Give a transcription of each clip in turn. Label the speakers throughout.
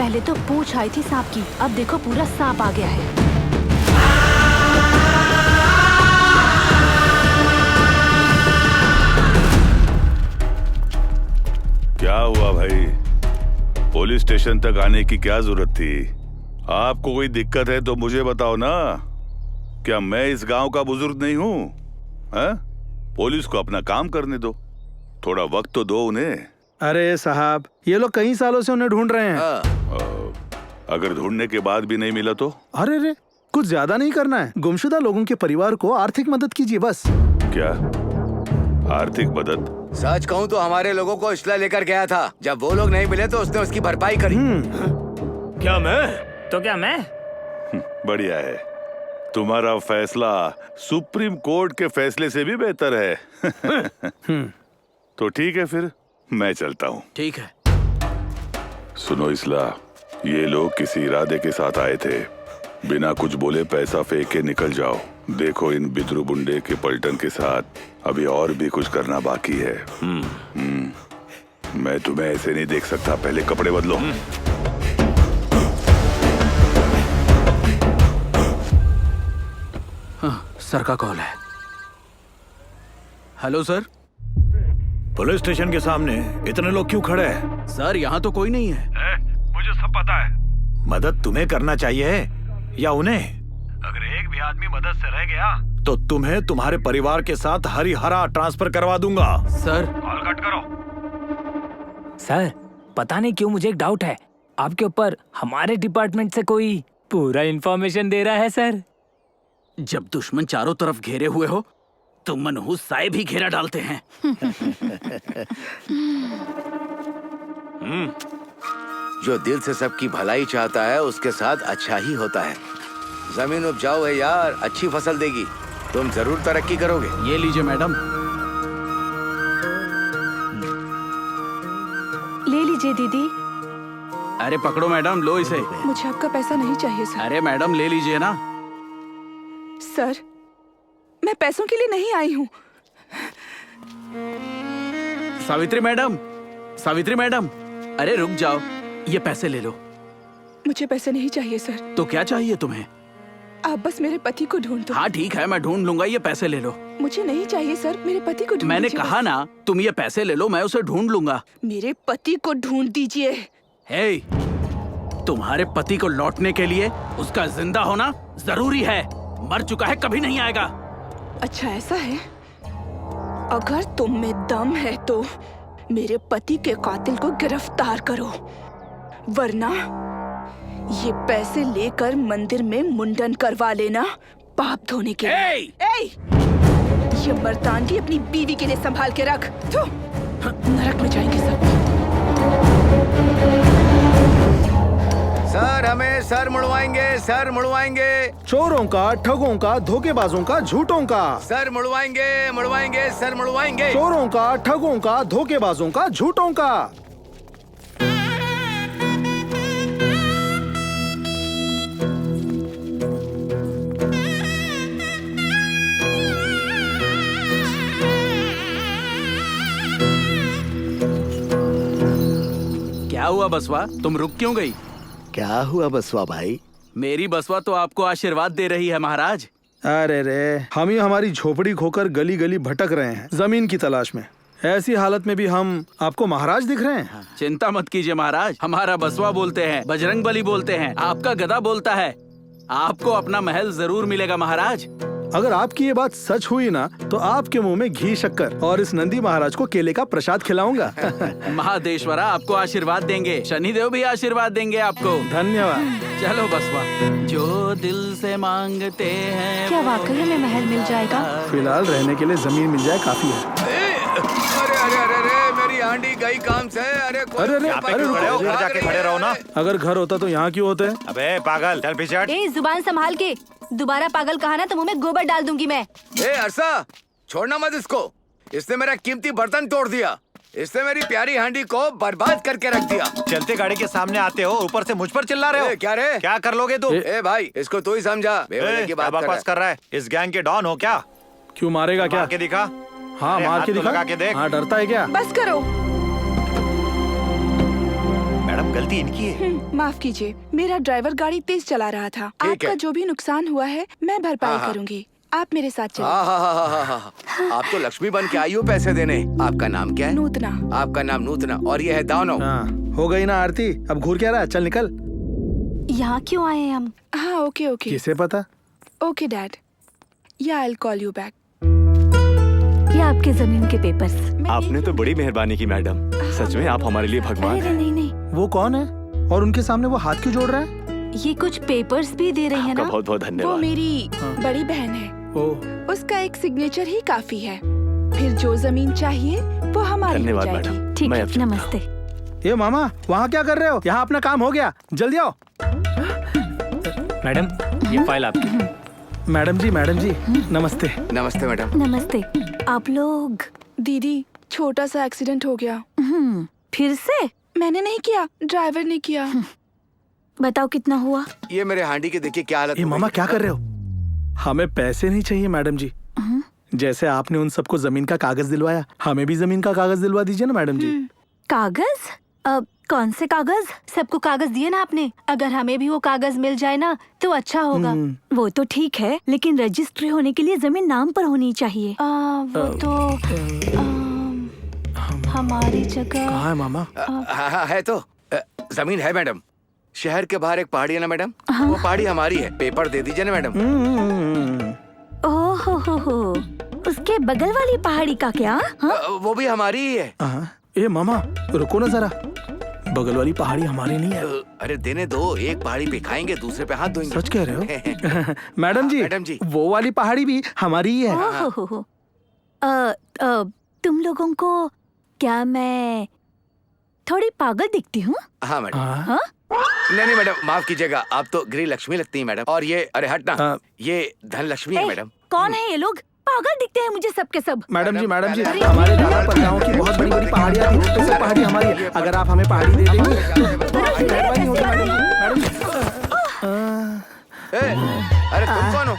Speaker 1: पहले तो पूंछ आई थी सांप की, अब देखो पूरा सांप आ गया है।
Speaker 2: क्या हुआ भाई? पुलिस स्टेशन तक आने की क्या जरूरत थी? आपको कोई दिक्कत है तो मुझे बताओ ना। क्या मैं इस गांव का बुजुर्ग नहीं हूँ? पुलिस को अपना काम करने दो, थोड़ा वक्त तो दो उन्हें।
Speaker 3: अरे साहब, ये लोग कई सालों से उन्हें ढूंढ रहे हैं।
Speaker 2: अगर ढूंढने के बाद भी नहीं मिला तो?
Speaker 3: अरे रे, कुछ ज्यादा नहीं करना है। गुमशुदा लोगों के परिवार को आर्थिक मदद कीजिए बस।
Speaker 2: क्या आर्थिक मदद?
Speaker 4: सच कहूँ तो हमारे लोगों को इसला लेकर गया था, जब वो लोग नहीं मिले तो उसने उसकी भरपाई करी।
Speaker 5: क्या मैं?
Speaker 2: बढ़िया है, तुम्हारा फैसला सुप्रीम कोर्ट के फैसले से भी बेहतर है। तो ठीक है, फिर मैं चलता हूँ।
Speaker 4: ठीक है।
Speaker 2: सुनो इसला, ये लोग किसी इरादे के साथ आए थे। बिना कुछ बोले पैसा फेंक के निकल जाओ। देखो, इन बिद्रू बुंडे के पलटन के साथ अभी और भी कुछ करना बाकी है। मैं तुम्हें ऐसे नहीं देख सकता, पहले कपड़े बदलो।
Speaker 4: सर का कॉल है। Hello sir.
Speaker 5: पुलिस स्टेशन के सामने इतने लोग क्यों खड़े हैं?
Speaker 4: सर यहाँ तो कोई नहीं है।
Speaker 5: मुझे सब पता है। मदद तुम्हें करना चाहिए या उन्हें? अगर एक भी आदमी मदद से रह गया तो तुम्हें तुम्हारे परिवार के साथ हरिहरा ट्रांसफर करवा दूंगा।
Speaker 4: सर
Speaker 5: कॉल कट करो।
Speaker 6: सर, पता नहीं क्यों मुझे एक डाउट है। आपके ऊपर हमारे डिपार्टमेंट से कोई पूरा इंफॉर्मेशन दे रहा है सर।
Speaker 4: जब दुश्मन चारों तरफ घेरे हुए हो तो मनहूस साए भी घेरा डालते हैं। जो दिल से सबकी भलाई चाहता है उसके साथ अच्छा ही होता है। जमीन उपजाऊ है यार, अच्छी फसल देगी, तुम जरूर तरक्की करोगे। ये लीजिए मैडम।
Speaker 1: ले लीजिए दीदी।
Speaker 4: अरे पकड़ो मैडम, लो इसे।
Speaker 1: मुझे आपका पैसा नहीं चाहिए सर।
Speaker 4: अरे मैडम ले लीजिए ना।
Speaker 1: सर, मैं पैसों के लिए नहीं आई हूँ।
Speaker 4: सावित्री मैडम, सावित्री मैडम, अरे रुक जाओ, ये पैसे ले लो।
Speaker 1: मुझे पैसे नहीं चाहिए सर।
Speaker 4: तो क्या चाहिए तुम्हें?
Speaker 1: आप बस मेरे पति को ढूंढ दो।
Speaker 4: हाँ ठीक है, मैं ढूंढ लूंगा, ये पैसे ले लो।
Speaker 1: मुझे नहीं चाहिए सर, मेरे पति को ढूंढ
Speaker 4: मैंने
Speaker 1: दीजिए
Speaker 4: कहा
Speaker 1: बस।
Speaker 4: ना, तुम ये पैसे ले लो, मैं उसे ढूंढ लूंगा।
Speaker 1: मेरे पति को ढूंढ दीजिए।
Speaker 4: हे, तुम्हारे पति को लौटने के लिए उसका जिंदा होना जरूरी है। मर चुका है, कभी नहीं आएगा।
Speaker 1: अच्छा ऐसा है? अगर तुम में दम है तो मेरे पति के कातिल को गिरफ्तार करो, वरना ये पैसे लेकर मंदिर में मुंडन करवा लेना पाप धोने के लिए। ये मर्दानगी अपनी बीवी के लिए संभाल के रख। थू, नरक में जाएंगे सब।
Speaker 4: सर हमें सर मुड़वाएंगे, सर मुड़वाएंगे।
Speaker 3: चोरों का, ठगों का, धोखेबाजों का, झूठों का।
Speaker 4: सर मुड़वाएंगे, मुड़वाएंगे, सर मुड़वाएंगे।
Speaker 3: चोरों का, ठगों का, धोखेबाजों का, झूठों का।
Speaker 4: क्या हुआ बसवा, तुम रुक क्यों गई?
Speaker 7: क्या हुआ बसवा भाई?
Speaker 4: मेरी बसवा तो आपको आशीर्वाद दे रही है महाराज।
Speaker 3: अरे रे, हम ही हमारी झोपड़ी खोकर गली गली भटक रहे हैं जमीन की तलाश में। ऐसी हालत में भी हम आपको महाराज दिख रहे हैं।
Speaker 4: चिंता मत कीजिए महाराज, हमारा बसवा बोलते हैं, बजरंग बली बोलते हैं, आपका गधा बोलता है। आपको अपना महल जरूर मिलेगा महाराज।
Speaker 3: अगर आपकी ये बात सच हुई ना तो आपके मुंह में घी शक्कर और इस नंदी महाराज को केले का प्रसाद खिलाऊंगा।
Speaker 4: महादेश्वरा आपको आशीर्वाद देंगे, शनिदेव भी आशीर्वाद देंगे आपको।
Speaker 3: धन्यवाद।
Speaker 4: चलो बसवा। जो दिल से मांगते हैं।
Speaker 1: क्या वाकई हमें महल मिल जाएगा?
Speaker 3: फिलहाल रहने के लिए जमीन मिल जाए काफी है।
Speaker 4: अरे अरे अरे अरे, मेरी हांडी गई काम से। अरे
Speaker 3: अरे अरे
Speaker 5: खड़े हो, घर जाके खड़े रहो ना।
Speaker 3: अगर घर होता तो यहाँ क्यों होते?
Speaker 5: अबे पागल, चल पीछे हट।
Speaker 1: ए, जुबान संभाल के। दोबारा पागल कहा ना तो मुंह में गोबर डाल दूंगी मैं।
Speaker 4: ए अरसा, छोड़ना मत इसको। इसने मेरा कीमती बर्तन तोड़ दिया, इसने मेरी प्यारी हांडी को बर्बाद करके रख दिया।
Speaker 5: चलते गाड़ी के सामने आते हो, ऊपर से मुझ पर चिल्ला रहे हो।
Speaker 4: क्या रे?
Speaker 5: क्या कर लोगे तुम?
Speaker 4: ए भाई, इसको तू ही समझा। बेवजह की बात
Speaker 5: बकवास कर रहा है। इस गैंग के डॉन हो क्या?
Speaker 3: क्यों मारेगा क्या?
Speaker 5: मार के दिखा।
Speaker 3: हाँ
Speaker 5: अरे,
Speaker 3: मार
Speaker 5: हाथ
Speaker 3: के
Speaker 5: तो
Speaker 3: दिखा।
Speaker 5: लगा के देख।
Speaker 3: हाँ डरता है क्या?
Speaker 1: बस करो।
Speaker 5: मैडम गलती
Speaker 7: गलती इनकी है।
Speaker 1: माफ कीजिए, मेरा ड्राइवर गाड़ी तेज चला रहा था।
Speaker 4: ठीक
Speaker 1: आपका
Speaker 4: है।
Speaker 1: जो भी नुकसान हुआ है मैं भरपाई
Speaker 4: हाँ, हाँ।
Speaker 1: करूंगी। आप मेरे साथ चलिए।
Speaker 4: आप तो लक्ष्मी बन के आई हो पैसे देने। आपका नाम क्या है?
Speaker 1: नूतना।
Speaker 4: आपका नाम नूतना और ये है दानव।
Speaker 3: हाँ, हो गई ना आरती, अब घूर क्या रहा है? चल निकल।
Speaker 8: यहाँ क्यों आए हैं हम?
Speaker 1: हाँ ओके ओके
Speaker 3: किसे पता?
Speaker 1: ओके डैड, या I will call you back.
Speaker 8: ये आपके जमीन के पेपर्स।
Speaker 7: आपने तो बड़ी मेहरबानी की मैडम, सच में आप हमारे लिए भगवान
Speaker 8: अरे
Speaker 7: हैं।
Speaker 8: नहीं नहीं,
Speaker 3: वो कौन है और उनके सामने वो हाथ क्यों जोड़ रहा है?
Speaker 8: ये कुछ पेपर्स भी दे रही है
Speaker 7: आपका
Speaker 8: ना।
Speaker 7: बहुत बहुत
Speaker 1: वो
Speaker 7: धन्यवाद।
Speaker 1: मेरी बड़ी बहन है,
Speaker 3: ओ,
Speaker 1: उसका एक सिग्नेचर ही काफी है। फिर जो जमीन चाहिए वो हमारी हो
Speaker 7: धन्यवाद
Speaker 1: जाएगी।
Speaker 7: मैडम।
Speaker 8: ठीक
Speaker 7: मैं
Speaker 8: है,
Speaker 7: अब चलता हूँ।
Speaker 8: नमस्ते।
Speaker 3: ये मामा वहाँ क्या कर रहे हो? यहाँ अपना काम हो गया, जल्दी आओ।
Speaker 6: मैडम, ये फाइल आपकी।
Speaker 3: मैडम जी नमस्ते।
Speaker 4: नमस्ते मैडम।
Speaker 8: नमस्ते। आप लोग?
Speaker 1: दीदी, छोटा सा एक्सीडेंट हो गया।
Speaker 8: फिर से?
Speaker 1: मैंने नहीं किया, ड्राइवर ने किया।
Speaker 8: बताओ कितना हुआ?
Speaker 4: ये मेरे हांडी की देखिए क्या हालत
Speaker 3: ये
Speaker 4: हो
Speaker 3: मामा
Speaker 4: गई।
Speaker 3: क्या कर रहे हो? हमें पैसे नहीं चाहिए मैडम जी। जैसे आपने उन सबको जमीन का कागज दिलवाया, हमें भी जमीन का कागज दिलवा दीजिए ना मैडम जी।
Speaker 8: कागज? कौन से कागज? सबको कागज दिए ना आपने। अगर हमें भी वो कागज मिल जाए ना तो अच्छा होगा। वो तो ठीक है, लेकिन रजिस्ट्री होने के लिए जमीन नाम पर होनी चाहिए। वो तो हमारी जगह।
Speaker 3: कहाँ है मामा?
Speaker 4: हाँ है तो जमीन है मैडम। शहर के बाहर एक पहाड़ी है ना मैडम, वो पहाड़ी हमारी है। पेपर दे दीजिए ना मैडम।
Speaker 8: ओहो हो, उसके बगल वाली पहाड़ी का क्या? हाँ?
Speaker 4: वो भी हमारी ही है।
Speaker 3: ए मामा रुको ना जरा, बगल वाली पहाड़ी हमारी नहीं है।
Speaker 4: अरे देने दो, एक पहाड़ी पे खाएंगे, दूसरे पे हाथ धोएंगे।
Speaker 3: सच कह रहे हो? मैडम जी वो वाली पहाड़ी भी हमारी ही है।
Speaker 8: ओहो हो। तुम लोगों को क्या मैं थोड़ी पागल दिखती हूँ?
Speaker 4: हाँ मैडम।
Speaker 8: हाँ?
Speaker 4: नहीं मैडम, माफ कीजिएगा, आप तो गृह लक्ष्मी लगती है मैडम। और ये अरे हटना, ये धन लक्ष्मी है मैडम।
Speaker 8: कौन है ये लोग? पागल दिखते हैं मुझे सबके सब।
Speaker 3: मैडम जी
Speaker 8: अरे,
Speaker 3: हमारे जहाँ पर गाँव की बहुत बड़ी बड़ी पहाड़ियाँ थी, तो सब पहाड़ी हमारी है। अगर आप हमें पहाड़ी दे देंगी तो मेहरबानी होगी मैडम जी।
Speaker 4: अरे तुम कौन हो?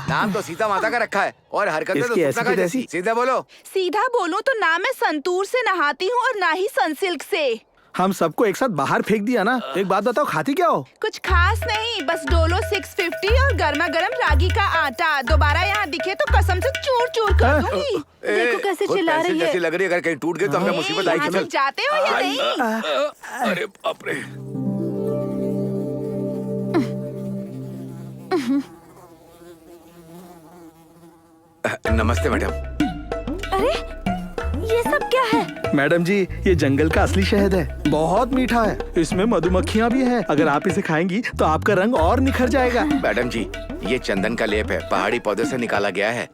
Speaker 4: नाम तो सीता माता का रखा है और हरकतें तो
Speaker 3: इसकी ऐसी
Speaker 4: सुपना
Speaker 3: की
Speaker 4: का
Speaker 3: तैसी।
Speaker 4: जैसी। सीधा बोलो।
Speaker 1: सीधा बोलूं तो ना मैं संतूर से नहाती हूँ और ना ही सनसिल्क से।
Speaker 3: हम सबको एक साथ बाहर फेंक दिया ना। एक बात बताओ, खाती क्या हो?
Speaker 1: कुछ खास नहीं, बस डोलो 650 और गर्मा गर्म रागी का आटा। दोबारा यहाँ दिखे तो कसम से चूर चूर कर दूंगी।
Speaker 8: देखो कैसे
Speaker 4: खुद
Speaker 8: चिल्ला
Speaker 4: पेंसिल
Speaker 8: रही है।
Speaker 4: जैसी लग रही है, अगर कहीं टूट गई तो हमें मुसीबत आई।
Speaker 1: यहाँ से जाते हो या नहीं?
Speaker 4: अरे बाप रे। नमस्ते मैडम।
Speaker 8: अरे ये सब क्या है?
Speaker 3: मैडम जी ये जंगल का असली शहद है, बहुत मीठा है। इसमें मधुमक्खियाँ भी है। अगर आप इसे खाएंगी तो आपका रंग और निखर जाएगा।
Speaker 4: मैडम जी ये चंदन का लेप है, पहाड़ी पौधे से निकाला गया है।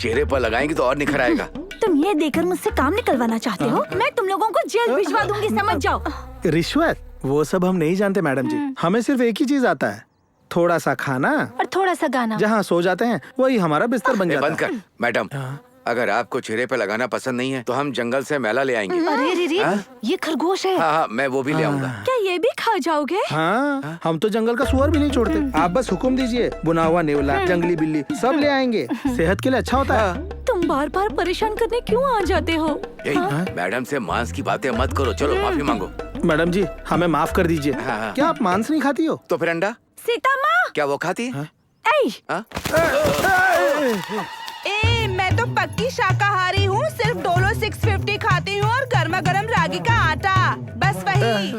Speaker 4: चेहरे पर लगाएंगे तो और निखर आएगा।
Speaker 8: तुम ये देकर मुझसे काम निकलवाना चाहते हो? मैं तुम लोगों को जेल भिजवा दूंगी, समझ जाओ।
Speaker 3: रिश्वत वो सब हम नहीं जानते मैडम जी। हमें सिर्फ एक ही चीज आता है, थोड़ा सा खाना
Speaker 8: और थोड़ा सा गाना।
Speaker 3: जहाँ सो जाते हैं वही हमारा बिस्तर बन जाता
Speaker 4: बंद कर मैडम। अगर आपको चेहरे पे लगाना पसंद नहीं है तो हम जंगल से मैला ले आएंगे।
Speaker 8: अरे रे, ये खरगोश है।
Speaker 4: हाँ मैं वो भी ले आऊंगा।
Speaker 8: क्या ये भी खा जाओगे?
Speaker 3: हाँ, हम तो जंगल का सुअर भी नहीं छोड़ते। आप बस हुक्म दीजिए, बुना हुआ नेवला, जंगली बिल्ली सब ले आएंगे। सेहत के लिए अच्छा होता है।
Speaker 8: तुम बार बार परेशान करने क्यों आ जाते हो?
Speaker 4: मैडम से मांस की बातें मत करो, चलो माफी मांगो।
Speaker 3: मैडम जी हमें माफ कर दीजिए।
Speaker 4: हाँ।
Speaker 3: क्या आप मांस नहीं खाती हो?
Speaker 4: तो फिर अंडा
Speaker 8: सीता माँ।
Speaker 4: क्या वो खाती है?
Speaker 1: ए, मैं तो पक्की शाकाहारी हूँ। सिर्फ डोलो 650 खाती हूँ और गर्मा गर्म रागी का आटा, बस वही।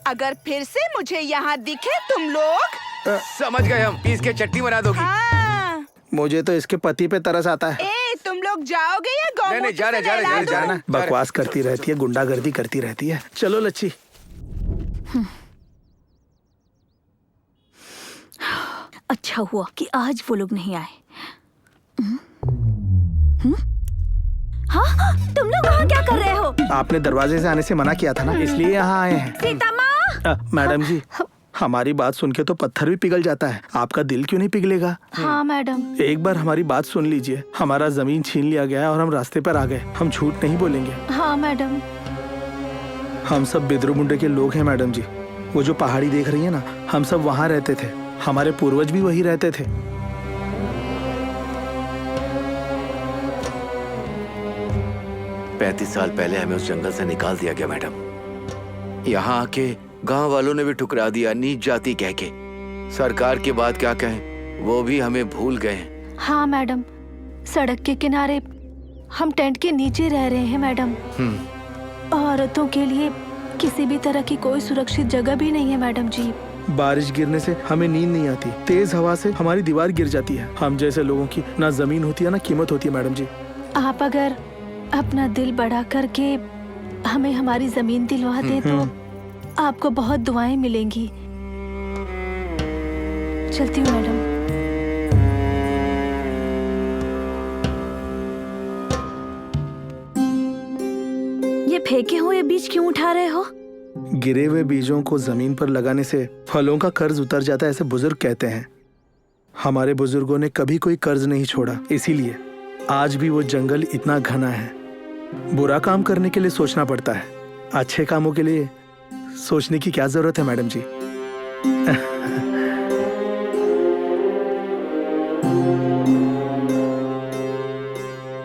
Speaker 1: अगर फिर से मुझे यहाँ दिखे तुम लोग,
Speaker 4: समझ गए हम, पीस के चटनी बना दोगी।
Speaker 1: हाँ।
Speaker 3: मुझे तो इसके पति पे तरस आता है।
Speaker 1: ए, तुम लोग जाओगे या
Speaker 4: नहीं,
Speaker 1: गौमूत्र
Speaker 4: जा रहे,
Speaker 1: से
Speaker 4: जा रहे,
Speaker 1: नहला
Speaker 4: जा रहे,
Speaker 1: दूं?
Speaker 4: जाना।
Speaker 3: बकवास करती रहती है, गुंडागर्दी करती रहती है। चलो लच्छी।
Speaker 8: अच्छा हुआ कि आज वो लोग नहीं आए। हाँ, तुम लोग वहाँ क्या कर रहे हो?
Speaker 3: आपने दरवाजे से आने से मना किया था ना, इसलिए यहाँ आए हैं।
Speaker 8: सीता माँ।
Speaker 3: मैडम जी हमारी बात सुन के तो पत्थर भी पिघल जाता है, आपका दिल क्यों नहीं पिघलेगा?
Speaker 8: हाँ मैडम।
Speaker 3: एक बार हमारी बात सुन लीजिए। हमारा जमीन छीन लिया गया है और हम रास्ते पर आ गए। हम झूठ नहीं बोलेंगे।
Speaker 8: हाँ मैडम।
Speaker 3: हम सब बिद्रू मुंडे के लोग हैं मैडम जी। वो जो पहाड़ी देख रही है ना, हम सब वहाँ रहते थे। हमारे पूर्वज भी वही रहते थे।
Speaker 4: 35 साल पहले हमें उस जंगल से निकाल दिया गया मैडम। यहाँ आके गांव वालों ने भी ठुकरा दिया नीच जाति कह के। सरकार की बात क्या कहें, वो भी हमें भूल गए हैं।
Speaker 8: हाँ मैडम, सड़क के किनारे हम टेंट के नीचे रह रहे हैं मैडम। औरतों के लिए किसी भी तरह की कोई सुरक्षित जगह भी नहीं है मैडम जी।
Speaker 3: बारिश गिरने से हमें नींद नहीं आती, तेज हवा से हमारी दीवार गिर जाती है। हम जैसे लोगों की ना जमीन होती है ना कीमत होती है मैडम जी।
Speaker 8: आप अगर अपना दिल बड़ा करके हमें हमारी जमीन दिलवा दे तो आपको बहुत दुआएं मिलेंगी। चलती हूँ मैडम। ये फेंके हुए बीज क्यों उठा रहे हो?
Speaker 3: गिरे हुए बीजों को जमीन पर लगाने से फलों का कर्ज उतर जाता है, ऐसे बुजुर्ग कहते हैं। हमारे बुजुर्गों ने कभी कोई कर्ज नहीं छोड़ा, इसीलिए आज भी वो जंगल इतना घना है। बुरा काम करने के लिए सोचना पड़ता है, अच्छे कामों के लिए सोचने की क्या जरूरत है मैडम जी।